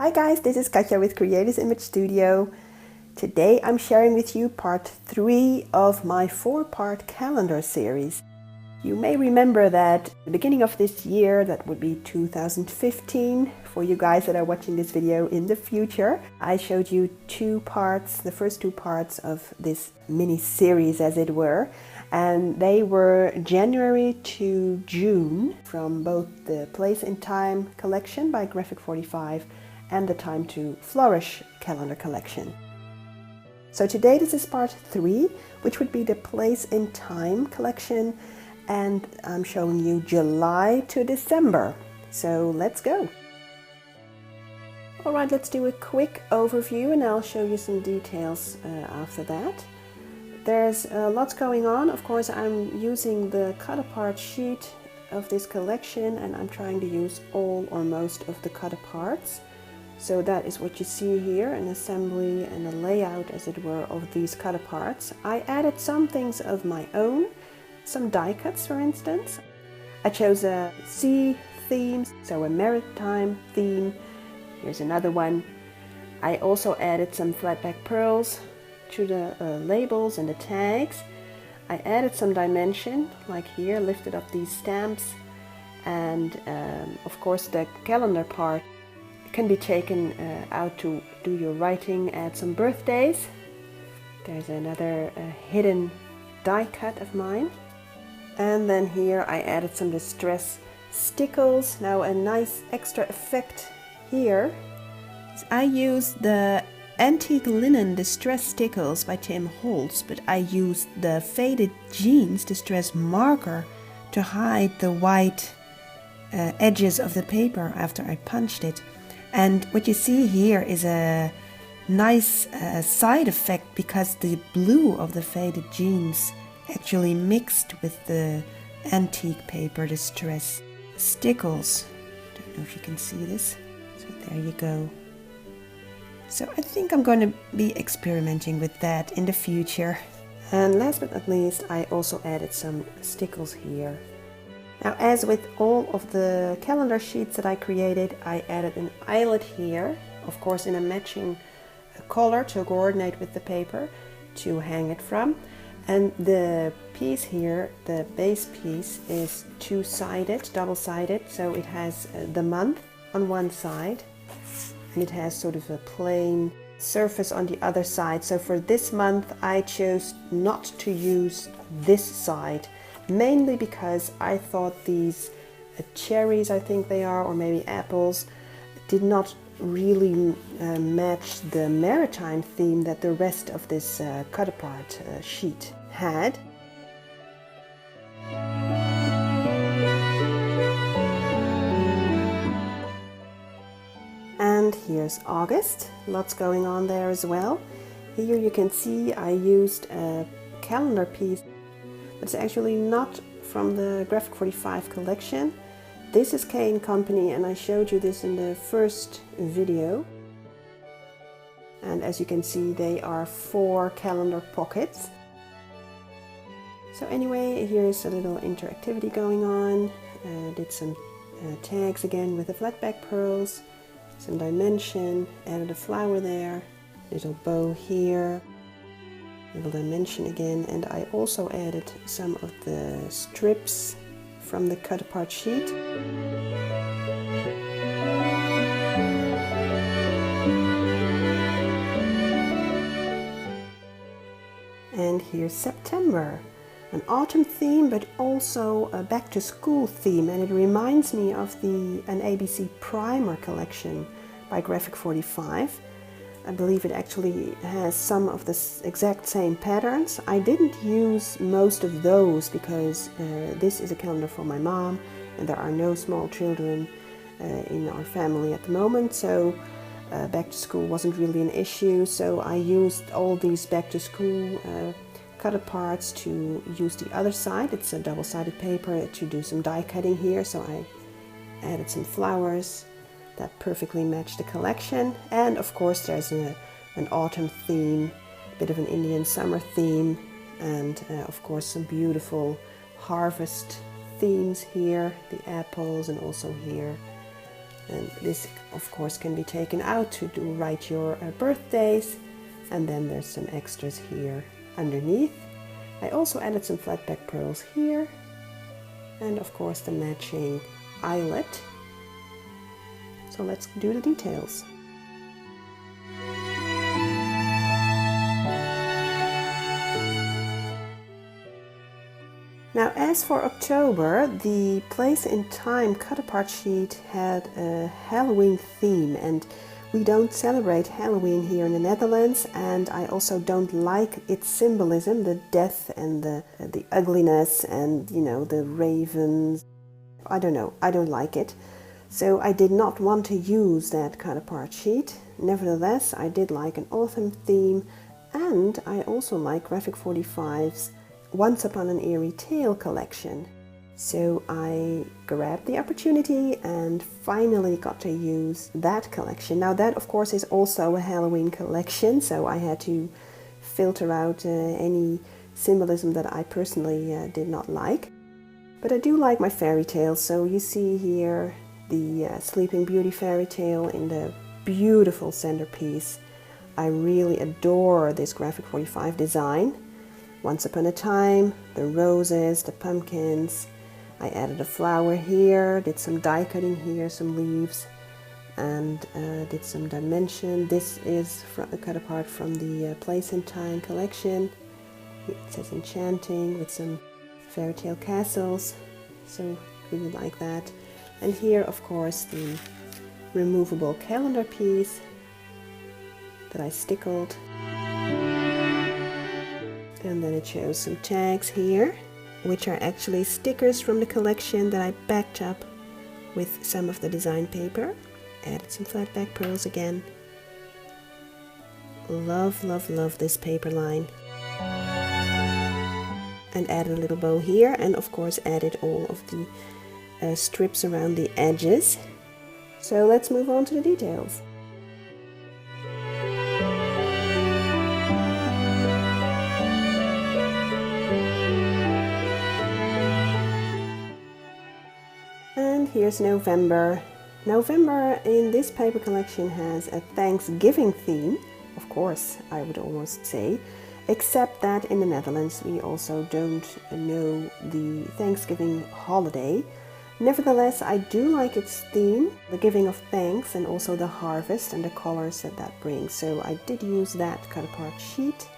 Hi guys, this is Katja with Creators Image Studio. Today I'm sharing with you part 3 of my 4-part calendar series. You may remember that at the beginning of this year, that would be 2015, for you guys that are watching this video in the future, I showed you 2 parts, the first 2 parts of this mini series as it were, and they were January to June from both the Place in Time collection by Graphic 45 and the Time to Flourish calendar collection. So today this is part 3, which would be the Place in Time collection, and I'm showing you July to December. So let's go. Alright, let's do a quick overview and I'll show you some details after that. There's lots going on. Of course, I'm using the cut apart sheet of this collection and I'm trying to use all or most of the cut aparts. So that is what you see here, an assembly and a layout as it were of these cut aparts. I added some things of my own, some die cuts for instance. I chose a sea theme, so a maritime theme. Here's another one. I also added some flat back pearls to the labels and the tags. I added some dimension, like here, lifted up these stamps, and of course the calendar part can be taken out to do your writing, add some birthdays. There's another hidden die cut of mine. And then here I added some distress stickles. Now a nice extra effect here is I used the antique linen distress stickles by Tim Holtz, but I used the faded jeans distress marker to hide the white edges of the paper after I punched it. And what you see here is a nice side effect because the blue of the faded jeans actually mixed with the antique paper distress stickles. Don't know if you can see this. So there you go. So I think I'm going to be experimenting with that in the future. And last but not least, I also added some stickles here. Now, as with all of the calendar sheets that I created, I added an eyelet here, of course in a matching color to coordinate with the paper to hang it from. And the piece here, the base piece, is two-sided, double-sided, so it has the month on one side and it has sort of a plain surface on the other side. So for this month I chose not to use this side, mainly because I thought these cherries, I think they are, or maybe apples, did not really match the maritime theme that the rest of this cut apart sheet had. And here's August, lots going on there as well. Here you can see I used a calendar piece. It's actually not from the Graphic 45 collection. This is K & Company and I showed you this in the first video. And as you can see, they are 4 calendar pockets. So anyway, here's a little interactivity going on. Did some tags again with the flat back pearls, some dimension, added a flower there, little bow here. Little dimension again, and I also added some of the strips from the cut apart sheet. And here's September, an autumn theme but also a back to school theme, and it reminds me of an ABC primer collection by Graphic 45. I believe it actually has some of the exact same patterns. I didn't use most of those because this is a calendar for my mom and there are no small children in our family at the moment, so back to school wasn't really an issue. So I used all these back to school cut aparts to use the other side. It's a double-sided paper to do some die cutting here, so I added some flowers that perfectly match the collection. And of course there's an autumn theme, a bit of an Indian summer theme, and of course some beautiful harvest themes here, the apples, and also here And this of course can be taken out to write your birthdays, and then there's some extras here underneath. I also added some flat back pearls here, and of course the matching eyelet. So let's do the details. Now, as for October, the Place in Time cut-apart sheet had a Halloween theme, and we don't celebrate Halloween here in the Netherlands, and I also don't like its symbolism, the death and the ugliness and, you know, the ravens. I don't know, I don't like it. So I did not want to use that cut-apart sheet. Nevertheless, I did like an autumn theme, and I also like Graphic 45's Once Upon an Eerie Tale collection. So I grabbed the opportunity and finally got to use that collection. Now that of course is also a Halloween collection, so I had to filter out any symbolism that I personally did not like. But I do like my fairy tales, so you see here the Sleeping Beauty fairy tale in the beautiful centerpiece. I really adore this Graphic 45 design. Once Upon a Time, the roses, the pumpkins. I added a flower here, did some die cutting here, some leaves, and did some dimension. This is a cut apart from the Place in Time collection. It says enchanting with some fairy tale castles, so really like that. And here, of course, the removable calendar piece that I stickled. And then it shows some tags here, which are actually stickers from the collection that I backed up with some of the design paper. Added some flat back pearls again. Love, love, love this paper line. And added a little bow here, and of course added all of the strips around the edges. So let's move on to the details. And here's November. November in this paper collection has a Thanksgiving theme, of course, I would almost say, except that in the Netherlands we also don't know the Thanksgiving holiday. Nevertheless, I do like its theme, the giving of thanks, and also the harvest and the colors that brings. So I did use that cut apart sheet,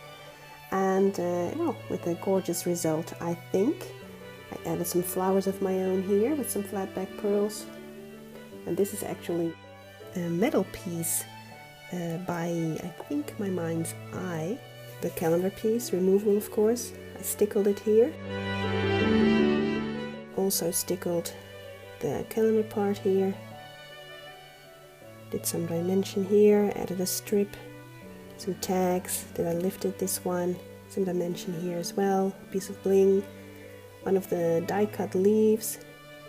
and well, with a gorgeous result, I think. I added some flowers of my own here with some flat back pearls. And this is actually a metal piece by, I think, My Mind's Eye. The calendar piece, removable of course. I stickled it here. Also stickled the calendar part here. Did some dimension here, added a strip, some tags. Then I lifted this one, some dimension here as well, a piece of bling. One of the die cut leaves,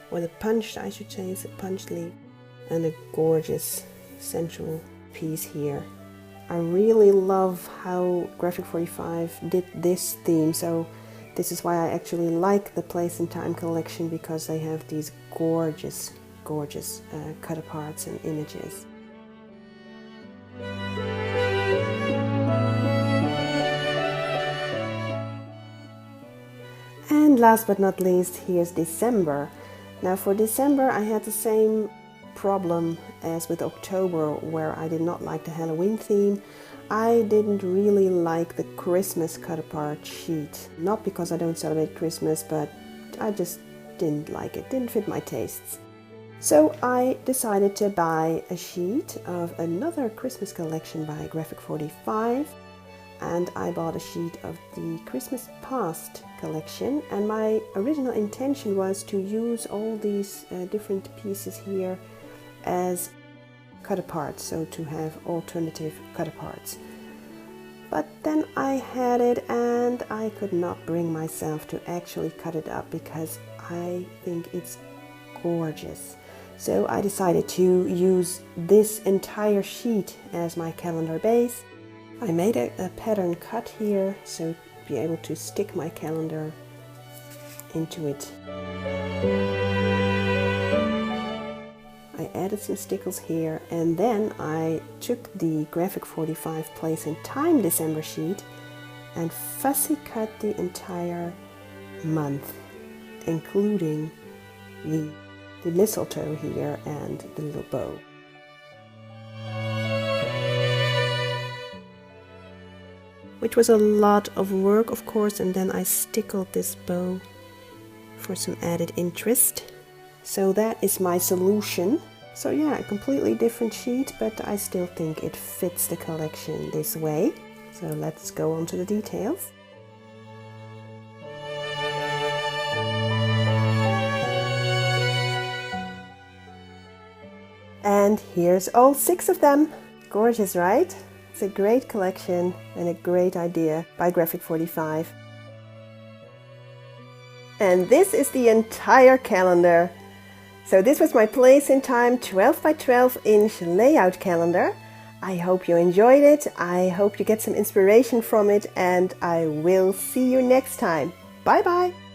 or the punched, I should say, is a punched leaf, and a gorgeous central piece here. I really love how Graphic 45 did this theme, so this is why I actually like the Place in Time collection, because they have these gorgeous, gorgeous cut aparts and images. And last but not least, here's December. Now for December I had the same problem as with October, where I did not like the Halloween theme. I didn't really like the Christmas cut apart sheet. Not because I don't celebrate Christmas, but I just didn't like it, didn't fit my tastes. So I decided to buy a sheet of another Christmas collection by Graphic 45. And I bought a sheet of the Christmas Past collection, and my original intention was to use all these different pieces here as cut aparts, so to have alternative cut aparts. But then I had it and I could not bring myself to actually cut it up because I think it's gorgeous. So I decided to use this entire sheet as my calendar base. I made a pattern cut here, so to be able to stick my calendar into it. I added some stickles here, and then I took the Graphic 45 Place in Time December sheet and fussy cut the entire month, including the mistletoe here and the little bow. Which was a lot of work, of course, and then I stickled this bow for some added interest. So that is my solution. So yeah, a completely different sheet, but I still think it fits the collection this way. So let's go on to the details. And here's all 6 of them. Gorgeous, right? It's a great collection and a great idea by Graphic 45. And this is the entire calendar. So this was my Place in Time 12 by 12 inch layout calendar. I hope you enjoyed it. I hope you get some inspiration from it, and I will see you next time. Bye bye!